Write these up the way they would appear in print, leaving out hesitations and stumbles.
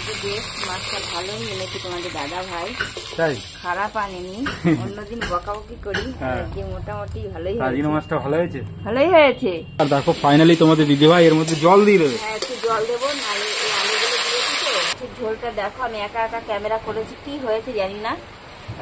আজকে বেশ মাছটা ভালোই এনেছি তোমাদের দাদা ভাই, তাই খারাপ আনেনি। অন্যদিন বকাবকি করি, আজকে মোটামুটি ভালোই আজকে হয়েছে। মাছটা ভালো হয়েছে, ভালোই হয়েছে। আর দেখো ফাইনালি তোমাদের দিদি ভাই এর মধ্যে জল দিয়ে দেবে। হ্যাঁ, একটু জল দেবো, নাহলে এই আলুগুলো দিয়েছি তো ঝোলটা দেখো আমি একা একা ক্যামেরা করেছি, কি হয়েছে জানি না।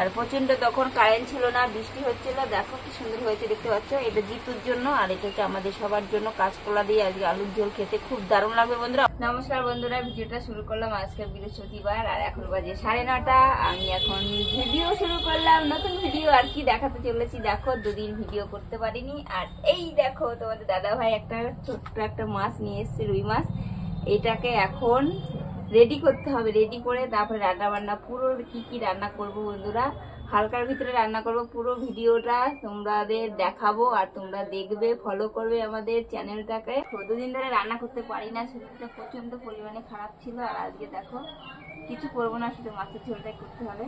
আর প্রচন্ড তখন কারেন্ট ছিল না, বৃষ্টি হচ্ছিল, দেখো কি সুন্দর হয়েছে দেখতে পাচ্ছ। এটা জিতুর জন্য আর এটা হচ্ছে আমাদের সবার জন্য। কাঁচকলা দিয়ে আজকে আলুর ঝোল খেতে খুব দারুণ লাগবে বন্ধুরা। নমস্কার বন্ধুরা, ভিডিওটা শুরু করলাম আজকে বৃহস্পতিবার আর এখন বাজে 9:30। আমি এখন ভিডিও শুরু করলাম, নতুন ভিডিও আর কি দেখাতে চলেছি। দেখো দুদিন ভিডিও করতে পারিনি, আর এই দেখো তোমাদের দাদা ভাই একটা ছোট্ট একটা মাছ নিয়ে এসছে, রুই মাছ। এটাকে এখন রেডি করতে হবে, রেডি করে তারপরে রান্না বান্না পুরো কি কি রান্না করব বন্ধুরা, হালকার ভিতরে রান্না করব। পুরো ভিডিওটা তোমাদের দেখাবো আর তোমরা দেখবে, ফলো করবে আমাদের চ্যানেলটাকে। দুদিন ধরে রান্না করতে পারি না, শরীরটা প্রচন্ড পরিমাণে খারাপ ছিল। আর আজকে দেখো কিছু করবো না, শুধু মাছের ঝোলটাই করতে হবে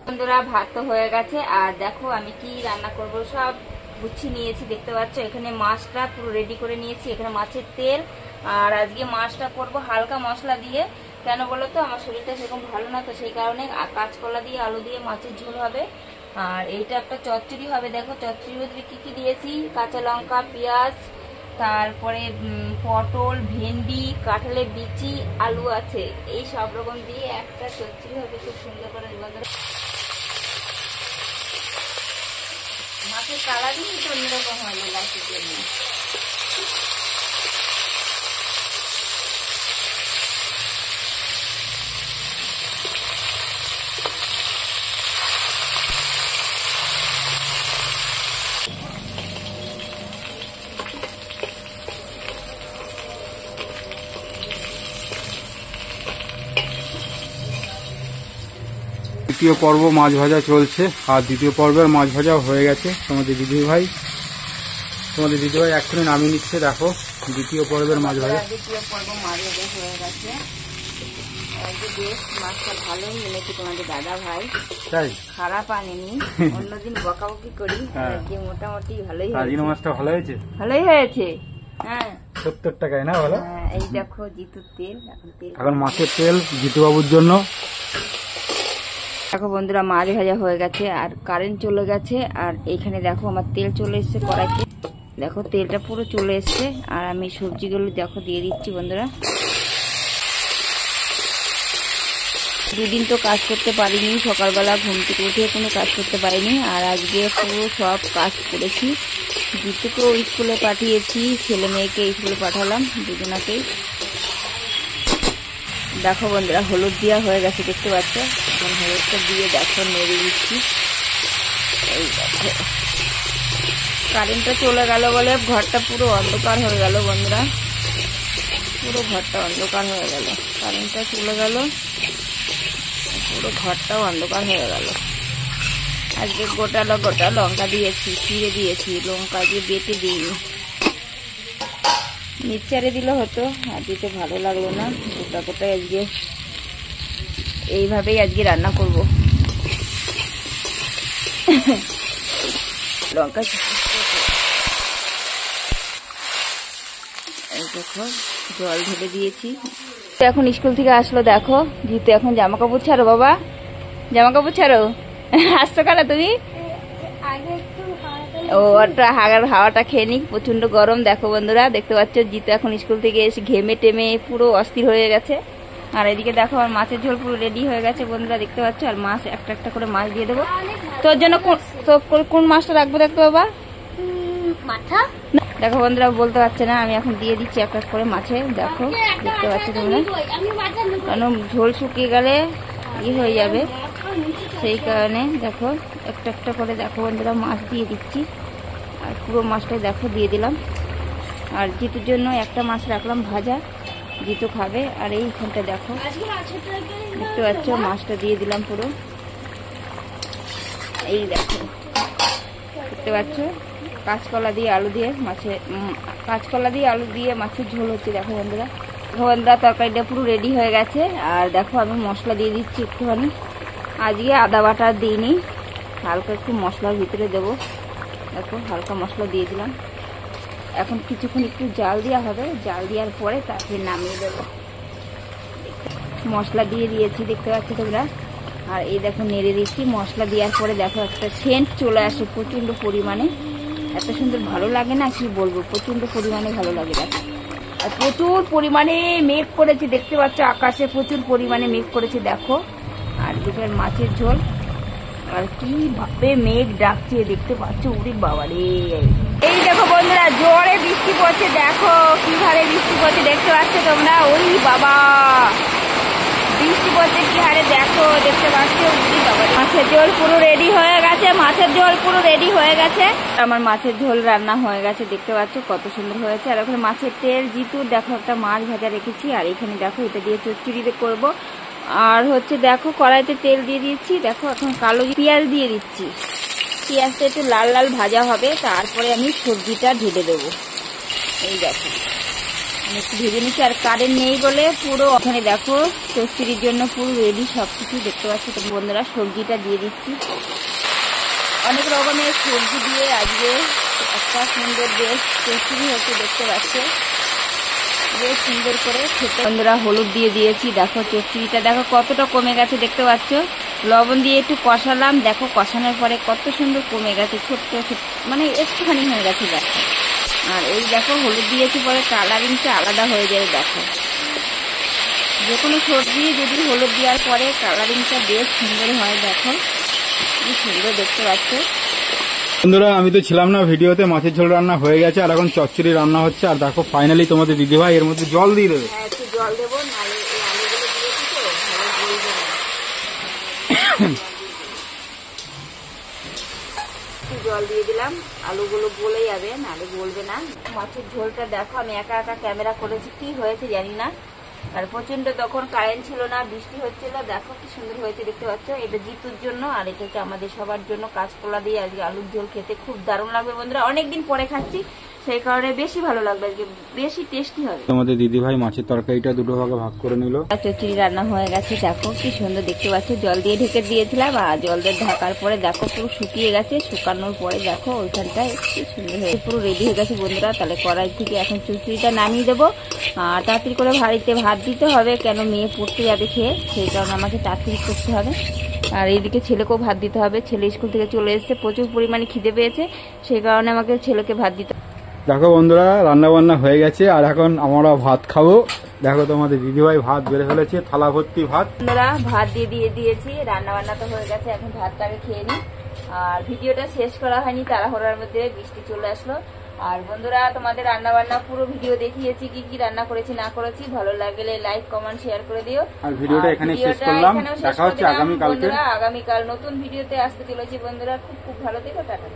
বন্ধুরা। ভাত তো হয়ে গেছে, আর দেখো আমি কি রান্না করব সব গুছিয়ে নিয়েছি দেখতে পাচ্ছ। এখানে মাছটা পুরো রেডি করে নিয়েছি, এখানে মাছের তেল। আর আজকে মাছটা করব হালকা মশলা দিয়ে, কেন বলো তো আমার শরীরটা সেরকম ভালো না, তো সেই কারণে কাঁচকলা দিয়ে আলু দিয়ে মাছের ঝোল হবে। আর এইটা একটা চচ্চড়ি হবে। দেখো চচ্চড়ির মধ্যে কি কি দিয়েছি, কাঁচা লঙ্কা, পেঁয়াজ, তারপরে পটল, ভেন্ডি, কাঁঠালের বিচি, আলু আছে, এই সব রকম দিয়ে একটা চচ্চড়ি হবে খুব সুন্দর করে। মাছের কালারই তো অন্যরকম হয়ে লাস্টের জন্য। দ্বিতীয় পর্ব মাছ ভাজা চলছে, আর দ্বিতীয় পর্বের মাছ ভাজাও হয়ে গেছে। তোমাদের দিদি ভাই এক্ষুনি নামিয়ে নিচ্ছে। দেখো দ্বিতীয় পর্বের মাছ ভাজা, দ্বিতীয় পর্ব মাছ ভাজা হয়ে গেছে। আজকে বেশ মাছটা ভালোই এনেছি তোমাদের দাদা ভাই, তাই খারাপ আনেনি। অন্যদিন বকাবকি করি, আজকে মোটামুটি ভালোই আজকে হয়েছে। মাছটা ভালো হয়েছে, ভালোই হয়েছে। হ্যাঁ 70 টাকায় না বলো। এই দেখো জিতুর তেল, এখন মাছের তেল জিতুবাবুর জন্য। দেখো বন্ধুরা মাছ ভাজা হয়ে গেছে, আর কারেন্ট চলে গেছে। আর এইখানে দেখো আমার তেল চলে এসছে কড়াইতে, দেখো তেলটা পুরো চলে এসছে। আর আমি সবজিগুলো দেখো দিয়ে দিচ্ছি বন্ধুরা। দুদিন তো কাজ করতে পারিনি, সকালবেলা ঘুম থেকে উঠে কোনো কাজ করতে পারিনি। আর আজকে পুরো সব কাজ করেছি। জিতুকেও স্কুলে পাঠিয়েছি, ছেলে মেয়েকে স্কুলে পাঠালাম, দুজনাকেই। দেখো বন্ধুরা হলুদ দেওয়া হয়ে গেছে দেখতে পাচ্ছ। এখন হলুদটা দিয়ে দেখো নেড়ে দিচ্ছি। এই দেখো কারেন্টটা চলে গেল বলে ঘরটা পুরো অন্ধকার হয়ে গেল বন্ধুরা, পুরো ঘরটা অন্ধকার হয়ে গেল। কারেন্টটা চলে গেল, পুরো ঘরটাও অন্ধকার হয়ে গেল। আজকে গোটা লঙ্কা দিয়েছি, চিড়ে দিয়েছি, লঙ্কা দিয়ে বেটে দিইনি। মিক্সারে দিলে হতো, আর দিতে ভালো লাগলো না। গোটা আজকে এইভাবেই আজকে রান্না করব। লঙ্কা দেখো জল ঢেলে দিয়েছি। এখন স্কুল থেকে আসলো, দেখো জিতু এখন জামা কাপড় ছাড়ো, বাবা জামা কাপড় ছাড়ো। আসছো কেন তুমি? ও ওটা হাওয়াটা খেয়ে নিক, প্রচন্ড গরম। দেখো বন্ধুরা দেখতে পাচ্ছ জিতু এখন স্কুল থেকে এসে ঘেমে টেমে পুরো অস্থির হয়ে গেছে। আর এদিকে দেখো আমার মাছের ঝোল পুরো রেডি হয়ে গেছে বন্ধুরা দেখতে পাচ্ছ। আর মাছ একটা একটা করে মাছ দিয়ে দেবো। তোর জন্য কোন মাছটা রাখবো দেখতে বাবা? মাথা। দেখো বন্ধুরা বলতে পারছে না, আমি এখন দিয়ে দিচ্ছি এক এক করে মাছে। দেখো দেখতে পাচ্ছ তোমরা, কারণ ঝোল শুকিয়ে গেলে হয়ে যাবে, সেই কারণে দেখো একটা একটা করে দেখো বন্ধুরা মাছ দিয়ে দিচ্ছি। আর পুরো মাছটাই দেখো দিয়ে দিলাম। আর জিতুর জন্য একটা মাছ রাখলাম ভাজা, জিতু খাবে। আর এইখানটা দেখো দেখতে পাচ্ছ মাছটা দিয়ে দিলাম পুরো। এই দেখো দেখতে পাচ্ছ কাঁচকলা দিয়ে আলু দিয়ে মাছের ঝোল হচ্ছে। দেখো বন্ধুরা তরকারিটা পুরো রেডি হয়ে গেছে। আর দেখো আমি মশলা দিয়ে দিচ্ছি একটুখানি। আজকে আদা বাটা দিইনি, হালকা একটু মশলার ভিতরে দেবো। দেখো হালকা মশলা দিয়ে দিলাম। এখন কিছুক্ষণ একটু জাল দেওয়া হবে, জাল দেওয়ার পরে তারপরে নামিয়ে দেবো। মশলা দিয়ে দিয়েছি, দেখতে পাচ্ছ তোমরা। আর এই দেখো নেড়ে দিচ্ছি। মশলা দেওয়ার পরে দেখো একটা সেন্ট চলে আসে প্রচণ্ড পরিমাণে, এত সুন্দর ভালো লাগে না কি বলবো, প্রচণ্ড পরিমাণে ভালো লাগে। দেখো আর প্রচুর পরিমাণে মেঘ করেছে, দেখতে পাচ্ছ আকাশে প্রচুর পরিমাণে মেঘ করেছে দেখো। আর দুপুরের মাছের ঝোল, আর কি ভাবে মেঘ ডাকছে দেখতে পাচ্ছ, উড়ি বাবা রে। এই দেখো বন্ধুরা জোরে বৃষ্টি পড়ছে, দেখো কিভাবে বৃষ্টি পড়ছে দেখতে পাচ্ছ তোমরা। ওই বাবা বৃষ্টি পড়ছে কি হারে দেখো, দেখতে পাচ্ছ উড়ি বাবা। মাছের ঝোল পুরো রেডি হয়ে গেছে, মাছের ঝোল পুরো রেডি হয়ে গেছে। আমার মাছের ঝোল রান্না হয়ে গেছে, দেখতে পাচ্ছ কত সুন্দর হয়েছে। আর ওখানে মাছের তেল জিতুর দেখো একটা মাছ ভাজা রেখেছি। আর এখানে দেখো এটা দিয়ে চচ্চড়িতে করব। আর হচ্ছে দেখো কড়াইতে তেল দিয়ে দিয়েছি, দেখো এখন কালো পেঁয়াজ দিয়ে দিচ্ছি। পেঁয়াজটা একটু লাল লাল ভাজা হবে, তারপরে আমি সবজিটা ঢেলে দেবো। এই দেখো আমি একটু ভেজে নিচ্ছি। আর কারেন্ট নেই বলে পুরো ওখানে দেখো চচ্চড়ির জন্য পুরো রেডি সবকিছু, দেখতে পাচ্ছি তো বন্ধুরা। সবজিটা দিয়ে দিচ্ছি, অনেক রকমের সবজি দিয়ে আজকে একটা সুন্দর বেশ চচ্চড়ি হচ্ছে, দেখতে পাচ্ছ বেশ সুন্দর করে খেতে। বন্ধুরা হলুদ দিয়ে দিয়েছি, দেখো চচ্চড়িটা দেখো কতটা কমে গেছে, দেখতে পাচ্ছ। লবণ দিয়ে একটু কষালাম, দেখো কষানোর পরে কত সুন্দর কমে গেছে, ছোট্ট মানে একটুখানি হয়ে গেছে দেখো। আর এই দেখো হলুদ দিয়েছি পরে কালারিংটা আলাদা হয়ে যায়। দেখো যে কোনো সবজি যদি হলুদ দেওয়ার পরে কালারিংটা বেশ সুন্দর হয়, দেখো কি সুন্দর দেখতে পাচ্ছ। বন্ধুরা আমি তো ছিলাম না ভিডিওতে, মাছের ঝোল রান্না হয়ে গেছে আর এখন চচ্চড়ি রান্না হচ্ছে। আর দেখো ফাইনালি তোমাদের দিদিভাই এর মধ্যে জল দিয়ে দেবে। হ্যাঁ একটু জল দেবো, নাহলে এই আলুগুলো দিয়েছি তো ভালো গলবে না। একটু জল দিয়ে দিলাম, আলুগুলো গলে যাবে, নাহলে গলবে না। মাছের ঝোলটা দেখো আমি একা একা ক্যামেরা করেছি, কি হয়েছে জানি না। আর প্রচন্ড তখন কারেন্ট ছিল না, বৃষ্টি হচ্ছিল, দেখো কি সুন্দর হয়েছে দেখতে পাচ্ছ। এটা জিতুর জন্য আর এটা হচ্ছে আমাদের সবার জন্য। কাঁচকলা দিয়ে আজকে আলুর ঝোল খেতে খুব দারুণ লাগবে বন্ধুরা, অনেকদিন পরে খাচ্ছি সেই কারণে বেশি ভালো লাগবে, আজকে বেশি টেস্টি হবে। তোমাদের দিদিভাই মাছের তরকারিটা দুটো ভাগে ভাগ করে নিল। চচ্চড়ি রান্না হয়ে গেছে, দেখো কি সুন্দর দেখতে পাচ্ছ। জল দিয়ে ঢেকে দিয়েছিলাম, আর জল দিয়ে ঢাকার পরে দেখো পুরো শুকিয়ে গেছে। শুকানোর পরে দেখো ওইখানটায় কি সুন্দর হয়ে পুরো রেডি হয়ে গেছে বন্ধুরা। তাহলে কড়াই থেকে এখন চচ্চড়িটা নামিয়ে দেবো। আর তাড়াতাড়ি করে বাড়িতে ভাত দিতে হবে, কেন মেয়ে পড়তে যাবে খেয়ে, সেই কারণে আমাকে তাড়াতাড়ি করতে হবে। আর এইদিকে ছেলেকেও ভাত দিতে হবে, ছেলে স্কুল থেকে চলে এসেছে, প্রচুর পরিমাণে খিদে পেয়েছে, সেই কারণে আমাকে ছেলেকে ভাত দিতে। দেখো বন্ধুরা রান্না বান্না হয়ে গেছে আর এখন আমরা ভাত খাবো। দেখো তোমাদের দিদিভাই ভাত বেড়ে ফেলেছে, থালা ভর্তি ভাত। বন্ধুরা ভাত দিয়ে দিয়েছি, রান্না বান্না তো হয়ে গেছে, এখন ভাতটাকে খেয়ে নিই। আর ভিডিওটা শেষ করা হয়নি, তাড়াহুড়োর মধ্যে বৃষ্টি চলে আসলো। আর বন্ধুরা তোমাদের রান্না বান্না পুরো ভিডিও দেখিয়েছি, কি কি রান্না করেছি না করেছি। ভালো লাগলে লাইক কমেন্ট শেয়ার করে দিও। আর ভিডিওটা এখানে শেষ করলাম, দেখা হচ্ছে আগামীকালকে। আগামীকাল নতুন ভিডিওতে আসতে চলেছি বন্ধুরা, খুব খুব ভালো থেকো, টাটা।